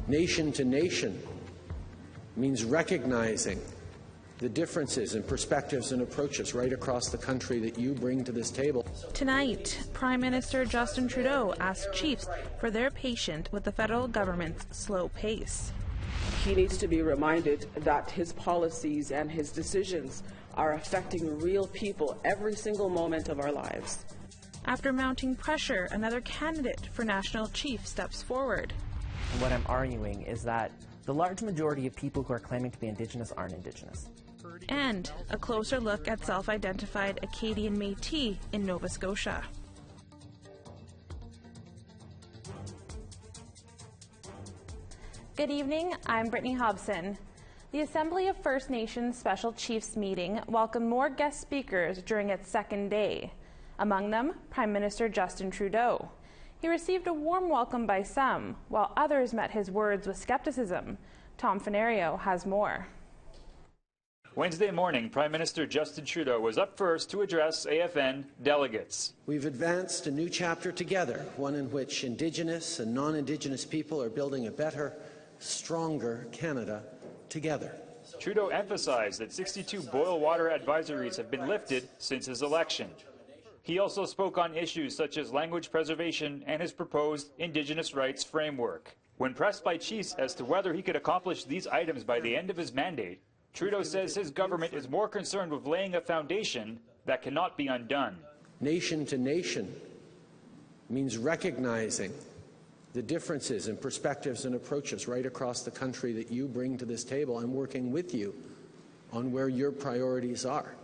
Nation to nation means recognizing the differences in perspectives and approaches right across the country that you bring to this table. Tonight, Prime Minister Justin Trudeau asked chiefs for their patience with the federal government's slow pace. He needs to be reminded that his policies and his decisions are affecting real people every single moment of our lives. After mounting pressure, another candidate for national chief steps forward. What I'm arguing is that the large majority of people who are claiming to be Indigenous aren't Indigenous. And a closer look at self-identified Acadiens-Métis in Nova Scotia. Good evening, I'm Brittany Hobson. The Assembly of First Nations Special Chiefs meeting welcomed more guest speakers during its second day. Among them, Prime Minister Justin Trudeau. He received a warm welcome by some, while others met his words with skepticism. Tom Fenario has more. Wednesday morning, Prime Minister Justin Trudeau was up first to address AFN delegates. We've advanced a new chapter together, one in which Indigenous and non-Indigenous people are building a better, stronger Canada together. Trudeau emphasized that 62 boil water advisories have been lifted since his election. He also spoke on issues such as language preservation and his proposed Indigenous rights framework. When pressed by chiefs as to whether he could accomplish these items by the end of his mandate, Trudeau says his government is more concerned with laying a foundation that cannot be undone. Nation to nation means recognizing the differences in perspectives and approaches right across the country that you bring to this table and working with you on where your priorities are.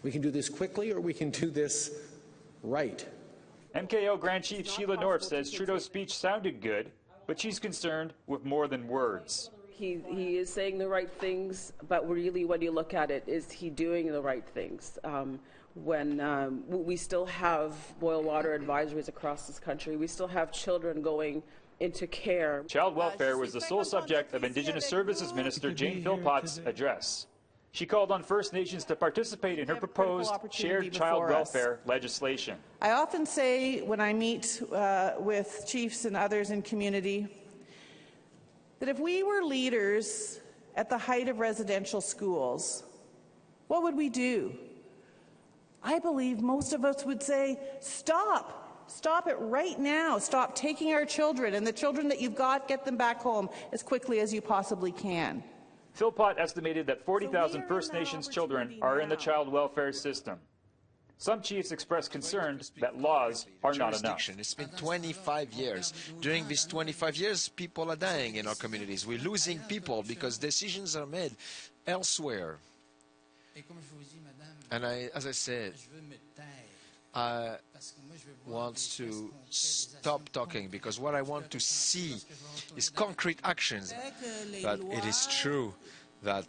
We can do this quickly or we can do this right. MKO Grand Chief Sheila North says Trudeau's speech sounded good, but she's concerned with more than words. He is saying the right things, but really when you look at it, is he doing the right things? When we still have boil water advisories across this country, we still have children going into care. Child welfare was the sole subject of Indigenous Services Minister Jane Philpott's address. She called on First Nations to participate in her proposed shared child welfare legislation. I often say when I meet with chiefs and others in community that if we were leaders at the height of residential schools, what would we do? I believe most of us would say, stop. Stop it right now. Stop taking our children, and the children that you've got, get them back home as quickly as you possibly can. Philpott estimated that 40,000 First Nations children are in the child welfare system. Some chiefs expressed concern that laws are not enough. It's been 25 years. During these 25 years, people are dying in our communities. We're losing people because decisions are made elsewhere. And as I said, I want to stop talking because what I want to see is concrete actions. But it is true that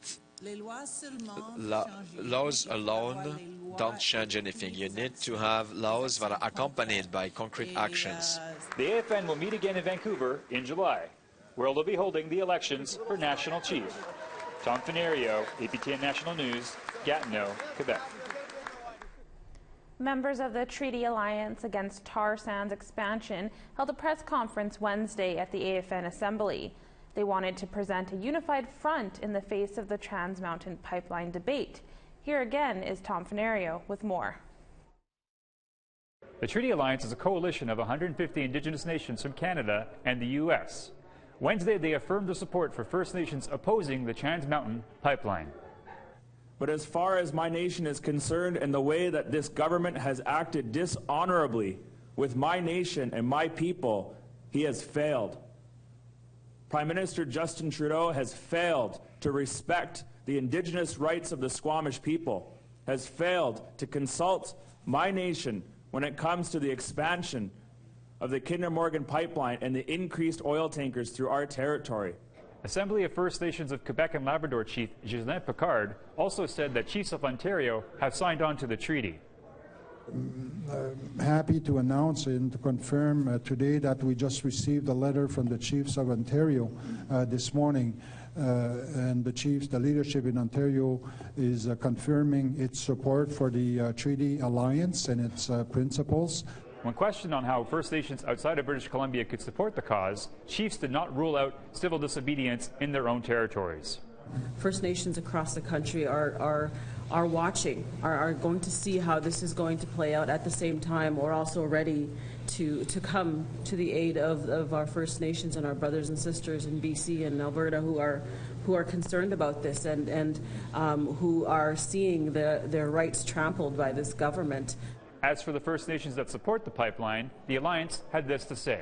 laws alone don't change anything. You need to have laws that are accompanied by concrete actions. The AFN will meet again in Vancouver in July, where they'll be holding the elections for national chief. Tom Fenario, APTN National News, Gatineau, Quebec. Members of the Treaty Alliance Against Tar Sands Expansion held a press conference Wednesday at the AFN Assembly. They wanted to present a unified front in the face of the Trans Mountain Pipeline debate. Here again is Tom Fenario with more. The Treaty Alliance is a coalition of 150 Indigenous nations from Canada and the U.S. Wednesday, they affirmed their support for First Nations opposing the Trans Mountain Pipeline. But as far as my nation is concerned and the way that this government has acted dishonorably with my nation and my people, he has failed. Prime Minister Justin Trudeau has failed to respect the Indigenous rights of the Squamish people, has failed to consult my nation when it comes to the expansion of the Kinder Morgan pipeline and the increased oil tankers through our territory. Assembly of First Nations of Quebec and Labrador Chief Ghislain Picard also said that chiefs of Ontario have signed on to the treaty. Happy to announce and to confirm today that we just received a letter from the chiefs of Ontario this morning, and the leadership in Ontario is confirming its support for the Treaty Alliance and its principles. When questioned on how First Nations outside of British Columbia could support the cause, chiefs did not rule out civil disobedience in their own territories. First Nations across the country are watching, are going to see how this is going to play out. At the same time, we're also ready to come to the aid of our First Nations and our brothers and sisters in BC and Alberta who are concerned about this and who are seeing their rights trampled by this government. As for the First Nations that support the pipeline, the Alliance had this to say.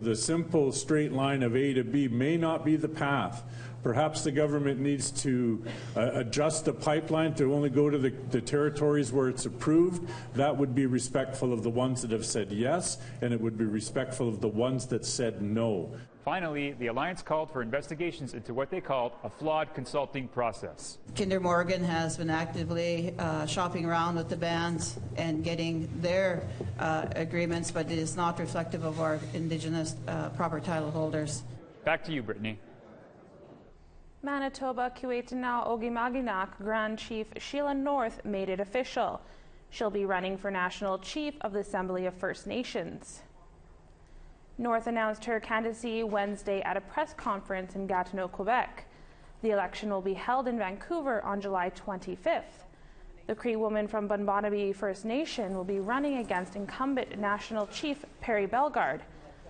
The simple straight line of A to B may not be the path. Perhaps the government needs to adjust the pipeline to only go to the territories where it's approved. That would be respectful of the ones that have said yes, and it would be respectful of the ones that said no. Finally, the Alliance called for investigations into what they called a flawed consulting process. Kinder Morgan has been actively shopping around with the bands and getting their agreements, but it is not reflective of our Indigenous proper title holders. Back to you, Brittany. Manitoba Kiiwetinoong Ogimaginak Grand Chief Sheila North made it official. She'll be running for National Chief of the Assembly of First Nations. North announced her candidacy Wednesday at a press conference in Gatineau, Quebec. The election will be held in Vancouver on July 25th. The Cree woman from Bunbonabee First Nation will be running against incumbent National Chief Perry Bellegarde.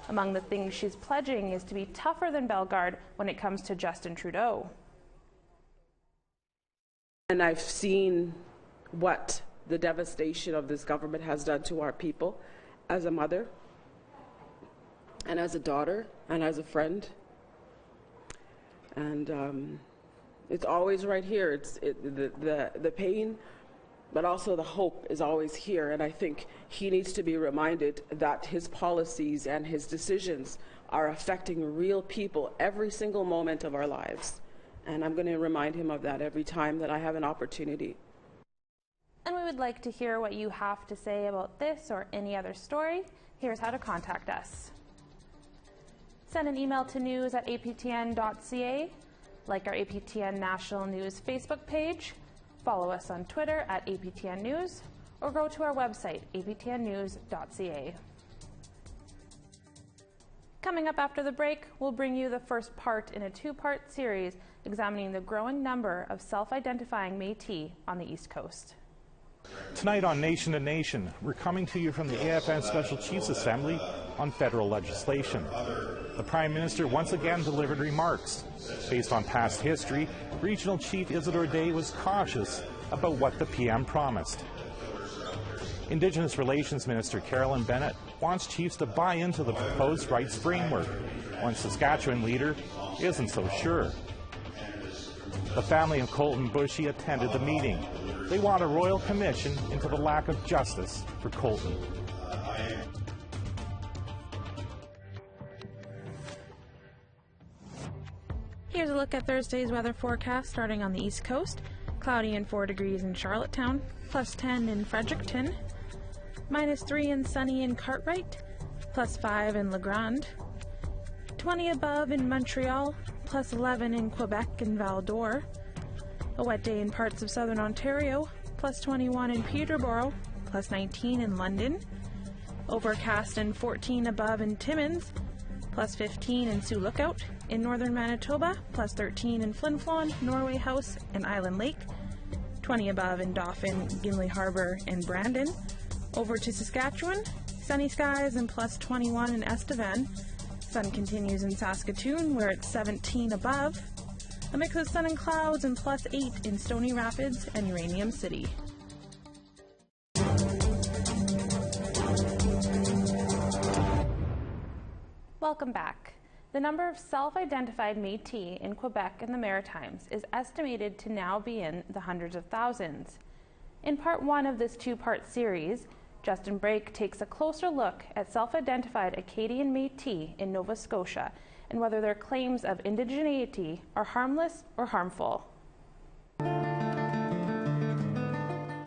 Among the things she's pledging is to be tougher than Bellegarde when it comes to Justin Trudeau. And I've seen what the devastation of this government has done to our people as a mother, and as a daughter, and as a friend. And it's always right here. The pain, but also the hope is always here. And I think he needs to be reminded that his policies and his decisions are affecting real people every single moment of our lives. And I'm going to remind him of that every time that I have an opportunity. And we would like to hear what you have to say about this or any other story. Here's how to contact us. Send an email to news@aptn.ca, like our APTN National News Facebook page, follow us on Twitter @APTN News, or go to our website, aptnnews.ca. Coming up after the break, we'll bring you the first part in a two-part series examining the growing number of self-identifying Métis on the East Coast. Tonight on Nation to Nation, we're coming to you from the AFN Special Chiefs Assembly on federal legislation. The Prime Minister once again delivered remarks. Based on past history, Regional Chief Isidore Day was cautious about what the PM promised. Indigenous Relations Minister Carolyn Bennett wants chiefs to buy into the proposed rights framework. One Saskatchewan leader isn't so sure. The family of Colton Bushy attended the meeting. They want a royal commission into the lack of justice for Colton. Here's a look at Thursday's weather forecast starting on the East Coast. Cloudy and 4 degrees in Charlottetown, +10 in Fredericton, -3 and sunny in Cartwright, +5 in La Grande, 20 above in Montreal, +11 in Quebec and Val-d'Or. A wet day in parts of southern Ontario, +21 in Peterborough, +19 in London. Overcast and 14 above in Timmins, +15 in Sioux Lookout. In northern Manitoba, +13 in Flin Flon, Norway House, and Island Lake. 20 above in Dauphin, Gimli Harbour, and Brandon. Over to Saskatchewan, sunny skies and +21 in Estevan. Sun continues in Saskatoon, where it's 17 above. A mix of sun and clouds and +8 in Stony Rapids and Uranium City. Welcome back. The number of self-identified Métis in Quebec and the Maritimes is estimated to now be in the hundreds of thousands. In part one of this two-part series, Justin Brake takes a closer look at self-identified Acadiens-Métis in Nova Scotia and whether their claims of indigeneity are harmless or harmful.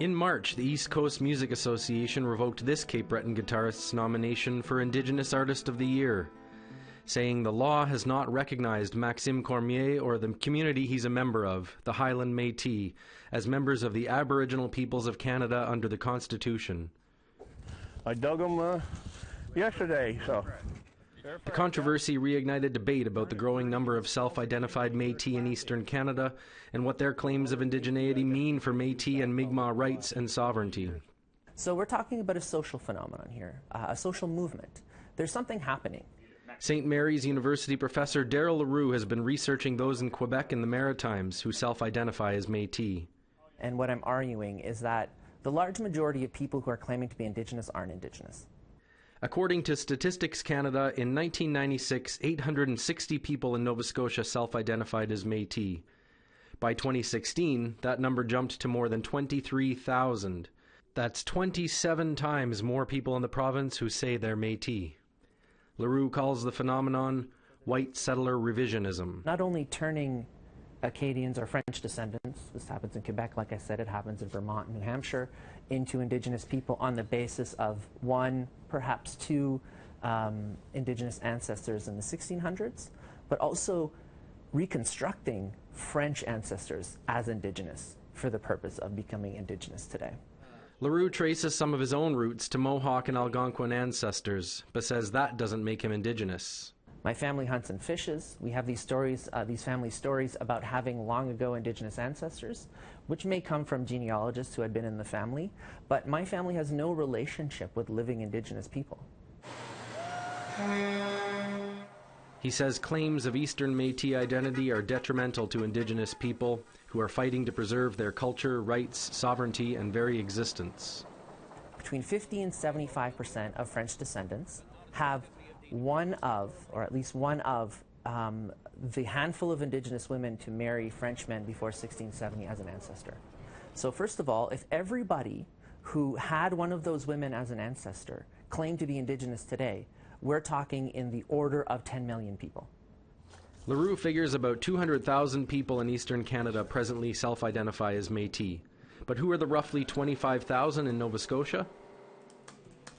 In March, the East Coast Music Association revoked this Cape Breton guitarist's nomination for Indigenous Artist of the Year, saying the law has not recognized Maxime Cormier or the community he's a member of, the Highland Métis, as members of the Aboriginal peoples of Canada under the Constitution. I dug them yesterday, so. The controversy reignited debate about the growing number of self-identified Métis in Eastern Canada and what their claims of indigeneity mean for Métis and Mi'kmaq rights and sovereignty. So we're talking about a social phenomenon here, a social movement. There's something happening. St. Mary's University professor Daryl Leroux has been researching those in Quebec and the Maritimes who self-identify as Métis. And what I'm arguing is that the large majority of people who are claiming to be Indigenous aren't Indigenous. According to Statistics Canada, in 1996, 860 people in Nova Scotia self-identified as Métis. By 2016, that number jumped to more than 23,000. That's 27 times more people in the province who say they're Métis. Leroux calls the phenomenon white settler revisionism. Not only turning Acadians or French descendants, this happens in Quebec, like I said, it happens in Vermont and New Hampshire, into Indigenous people on the basis of one, perhaps two Indigenous ancestors in the 1600s, but also reconstructing French ancestors as Indigenous for the purpose of becoming Indigenous today. Leroux traces some of his own roots to Mohawk and Algonquin ancestors, but says that doesn't make him Indigenous. My family hunts and fishes. We have these stories, these family stories about having long ago Indigenous ancestors, which may come from genealogists who had been in the family, but my family has no relationship with living Indigenous people. He says claims of Eastern Métis identity are detrimental to Indigenous people who are fighting to preserve their culture, rights, sovereignty, and very existence. Between 50 and 75% of French descendants have one of, or at least one of, the handful of Indigenous women to marry Frenchmen before 1670 as an ancestor. So first of all, if everybody who had one of those women as an ancestor claimed to be Indigenous today, we're talking in the order of 10 million people. Leroux figures about 200,000 people in Eastern Canada presently self-identify as Métis. But who are the roughly 25,000 in Nova Scotia?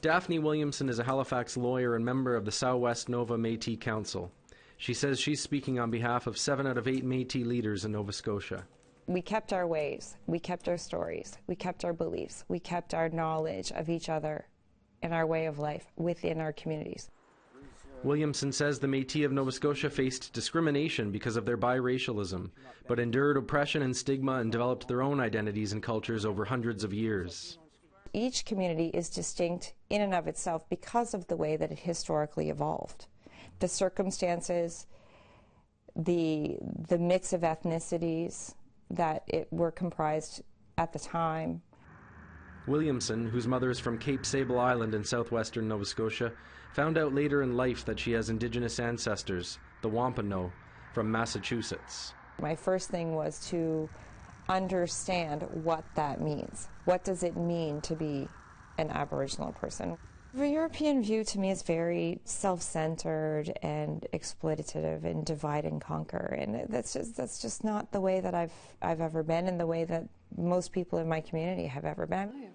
Daphne Williamson is a Halifax lawyer and member of the Southwest Nova Métis Council. She says she's speaking on behalf of 7 out of 8 Métis leaders in Nova Scotia. We kept our ways, we kept our stories, we kept our beliefs, we kept our knowledge of each other and our way of life within our communities. Williamson says the Métis of Nova Scotia faced discrimination because of their biracialism, but endured oppression and stigma and developed their own identities and cultures over hundreds of years. Each community is distinct in and of itself because of the way that it historically evolved. The circumstances, the mix of ethnicities that were comprised at the time. Williamson, whose mother is from Cape Sable Island in southwestern Nova Scotia, found out later in life that she has Indigenous ancestors, the Wampanoag, from Massachusetts. My first thing was to understand what that means. What does it mean to be an Aboriginal person? The European view to me is very self-centered and exploitative and divide and conquer, and that's just not the way that I've ever been, and the way that most people in my community have ever been.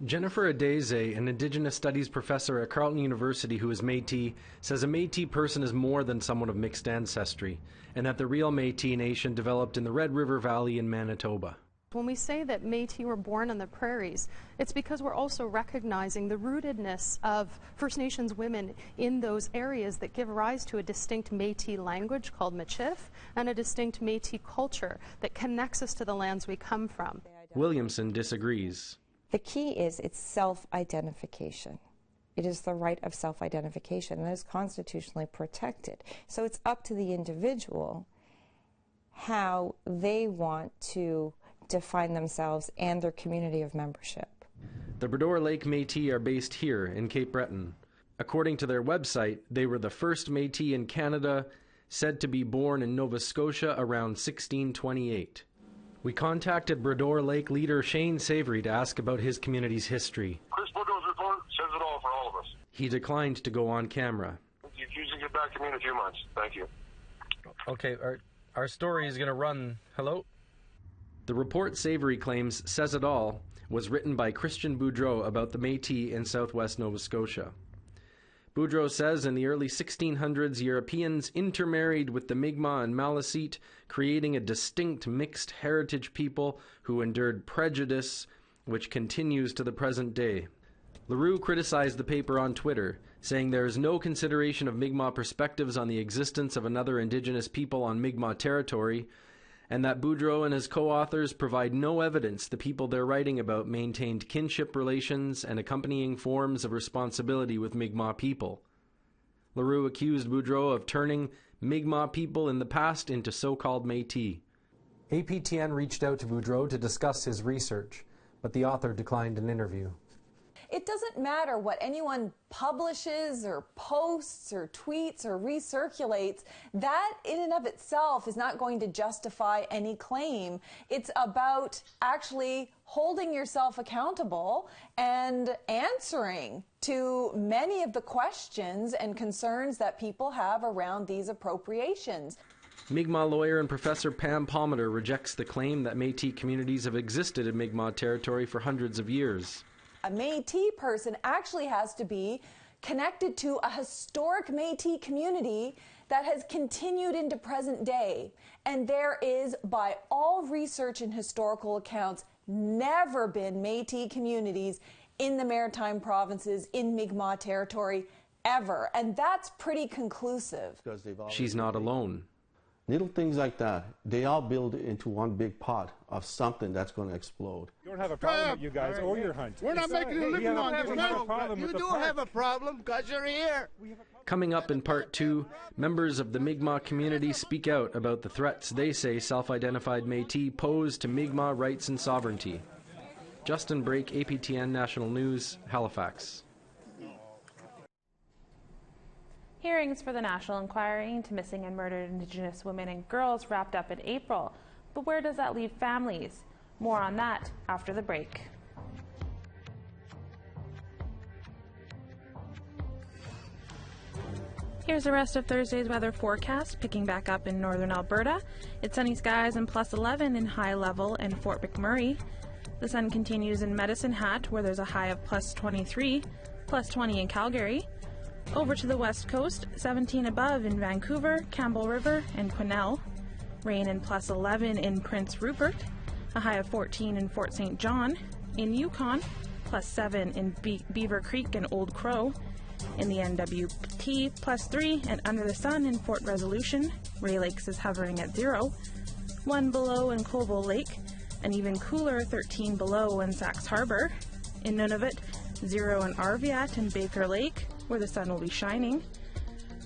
Jennifer Adeze, an Indigenous Studies professor at Carleton University who is Métis, says a Métis person is more than someone of mixed ancestry, and that the real Métis nation developed in the Red River Valley in Manitoba. When we say that Métis were born on the prairies, it's because we're also recognizing the rootedness of First Nations women in those areas that give rise to a distinct Métis language called Michif and a distinct Métis culture that connects us to the lands we come from. Williamson disagrees. The key is it's self-identification. It is the right of self-identification that is constitutionally protected. So it's up to the individual how they want to define themselves and their community of membership. The Bredor Lake Métis are based here in Cape Breton. According to their website, they were the first Métis in Canada, said to be born in Nova Scotia around 1628. We contacted Bredor Lake leader Shane Savory to ask about his community's history. Chris Boudreau's report says it all for all of us. He declined to go on camera. You can get back to me in a few months. Thank you. Okay, our story is going to run. Hello? The report Savory claims says it all was written by Christian Boudreau about the Métis in southwest Nova Scotia. Boudreau says in the early 1600s, Europeans intermarried with the Mi'kmaq and Maliseet, creating a distinct mixed heritage people who endured prejudice, which continues to the present day. LaRue criticized the paper on Twitter, saying there is no consideration of Mi'kmaq perspectives on the existence of another Indigenous people on Mi'kmaq territory, and that Boudreau and his co-authors provide no evidence the people they're writing about maintained kinship relations and accompanying forms of responsibility with Mi'kmaq people. LaRue accused Boudreau of turning Mi'kmaq people in the past into so-called Métis. APTN reached out to Boudreau to discuss his research, but the author declined an interview. It doesn't matter what anyone publishes or posts or tweets or recirculates. That in and of itself is not going to justify any claim. It's about actually holding yourself accountable and answering to many of the questions and concerns that people have around these appropriations. Mi'kmaq lawyer and Professor Pam Palmater rejects the claim that Métis communities have existed in Mi'kmaq territory for hundreds of years. A Métis person actually has to be connected to a historic Métis community that has continued into present day. And there is, by all research and historical accounts, never been Métis communities in the Maritime Provinces, in Mi'kmaq territory, ever. And that's pretty conclusive. She's not alone. Little things like that, they all build into one big pot of something that's going to explode. You don't have a problem with you guys or your hunt. We're not making a living on this. You do have a problem because you're here. Coming up in Part 2, members of the Mi'kmaq community speak out about the threats they say self-identified Métis pose to Mi'kmaq rights and sovereignty. Justin Brake, APTN National News, Halifax. Hearings for the National Inquiry into Missing and Murdered Indigenous Women and Girls wrapped up in April. But where does that leave families? More on that after the break. Here's the rest of Thursday's weather forecast, picking back up in northern Alberta. It's sunny skies and plus 11 in High Level and Fort McMurray. The sun continues in Medicine Hat, where there's a high of plus 23, plus 20 in Calgary. Over to the west coast, 17 above in Vancouver, Campbell River, and Quesnel. Rain and plus 11 in Prince Rupert. A high of 14 in Fort St. John. In Yukon, plus 7 in Beaver Creek and Old Crow. In the NWT, plus 3 and under the sun in Fort Resolution. Ray Lakes is hovering at 0. 1 below in Colville Lake. An even cooler 13 below in Saxe Harbor. In Nunavut, 0 in Arviat and Baker Lake, where the sun will be shining.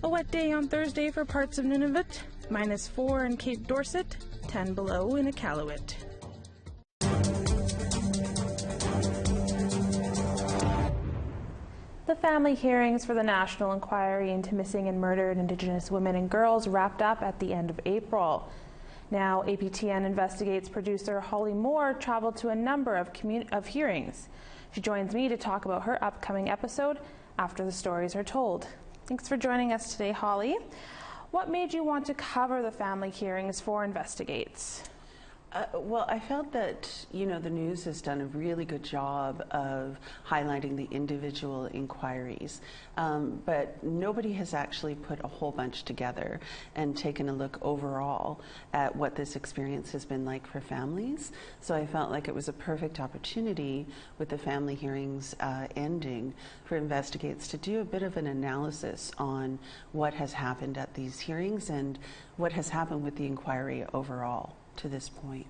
A wet day on Thursday for parts of Nunavut, minus 4 in Cape Dorset, 10 below in Iqaluit. The family hearings for the National Inquiry into Missing and Murdered Indigenous Women and Girls wrapped up at the end of April. Now, APTN Investigates producer Holly Moore traveled to a number of hearings. She joins me to talk about her upcoming episode after the stories are told. Thanks for joining us today, Holly. What made you want to cover the family hearings for Investigates? Well, I felt that, the news has done a really good job of highlighting the individual inquiries, but nobody has actually put a whole bunch together and taken a look overall at what this experience has been like for families. So I felt like it was a perfect opportunity with the family hearings ending for Investigates to do a bit of an analysis on what has happened at these hearings and what has happened with the inquiry overall to this point.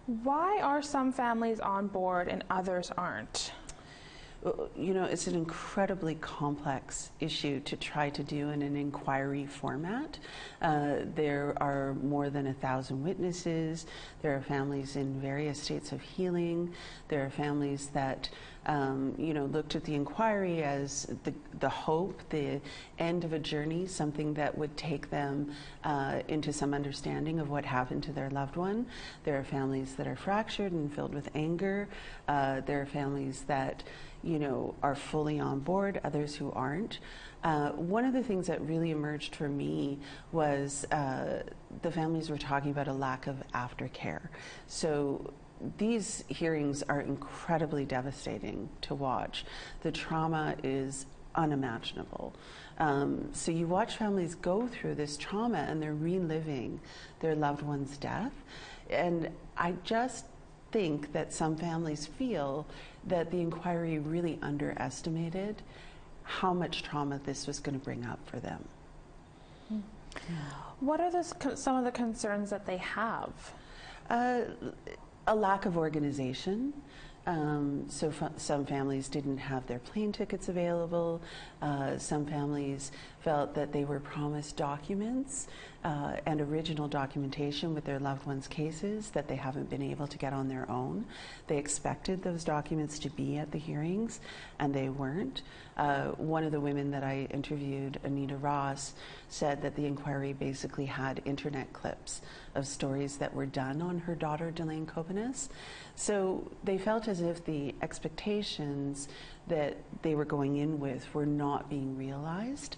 Why are some families on board and others aren't? It's an incredibly complex issue to try to do in an inquiry format. There are more than 1,000 witnesses. There are families in various states of healing. There are families that looked at the inquiry as the hope, the end of a journey, something that would take them into some understanding of what happened to their loved one. There are families that are fractured and filled with anger. There are families that are fully on board, others who aren't. One of the things that really emerged for me was the families were talking about a lack of aftercare. So these hearings are incredibly devastating to watch. The trauma is unimaginable. So you watch families go through this trauma and they're reliving their loved one's death. And I just think that some families feel that the inquiry really underestimated how much trauma this was going to bring up for them. What are some of the concerns that they have? A lack of organization. So some families didn't have their plane tickets available. Some families felt that they were promised documents and original documentation with their loved ones' cases that they haven't been able to get on their own. They expected those documents to be at the hearings, and they weren't. One of the women that I interviewed, Anita Ross, said that the inquiry basically had internet clips of stories that were done on her daughter, Delaine Kopanis. So they felt as if the expectations that they were going in with were not being realized.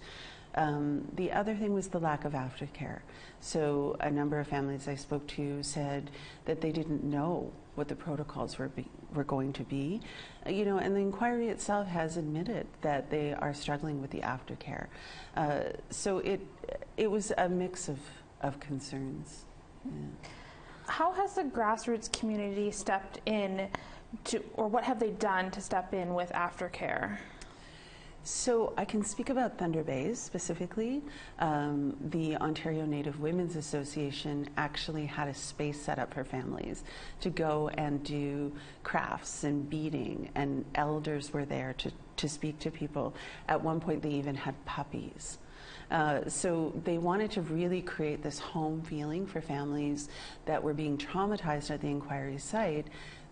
The other thing was the lack of aftercare. So a number of families I spoke to said that they didn't know what the protocols were going to be. You know, and the inquiry itself has admitted that they are struggling with the aftercare. So it was a mix of concerns. Yeah. How has the grassroots community stepped in or what have they done to step in with aftercare? So I can speak about Thunder Bay specifically. The Ontario Native Women's Association actually had a space set up for families to go and do crafts and beading, and elders were there to speak to people. At one point they even had puppies. So they wanted to really create this home feeling for families that were being traumatized at the inquiry site.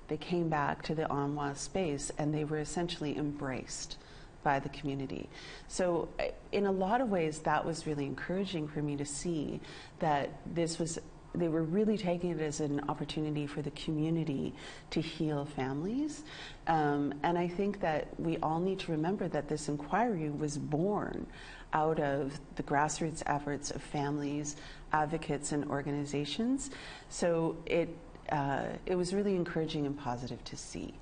They came back to the Onwa space and they were essentially embraced by the community. So in a lot of ways that was really encouraging for me to see that they were really taking it as an opportunity for the community to heal families. And I think that we all need to remember that this inquiry was born out of the grassroots efforts of families, advocates, and organizations. So it was really encouraging and positive to see.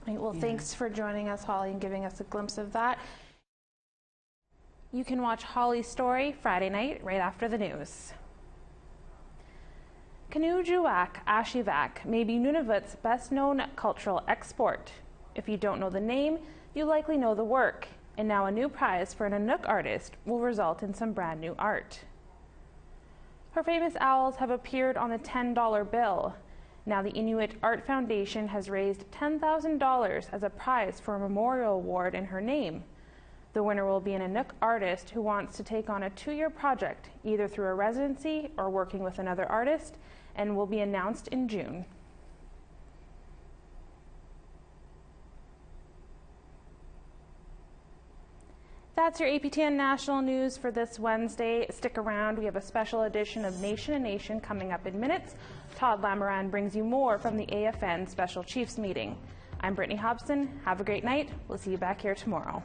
Right, well, thanks for joining us, Holly, and giving us a glimpse of that. You can watch Holly's story Friday night right after the news. Kanujuak Ashivak may be Nunavut's best-known cultural export. If you don't know the name, you likely know the work. And now a new prize for an Inuit artist will result in some brand new art. Her famous owls have appeared on the $10 bill. Now the Inuit Art Foundation has raised $10,000 as a prize for a memorial award in her name. The winner will be an Inuit artist who wants to take on a 2-year project, either through a residency or working with another artist, and will be announced in June. That's your APTN National News for this Wednesday. Stick around. We have a special edition of Nation to Nation coming up in minutes. Todd Lamoran brings you more from the AFN Special Chiefs meeting. I'm Brittany Hobson. Have a great night. We'll see you back here tomorrow.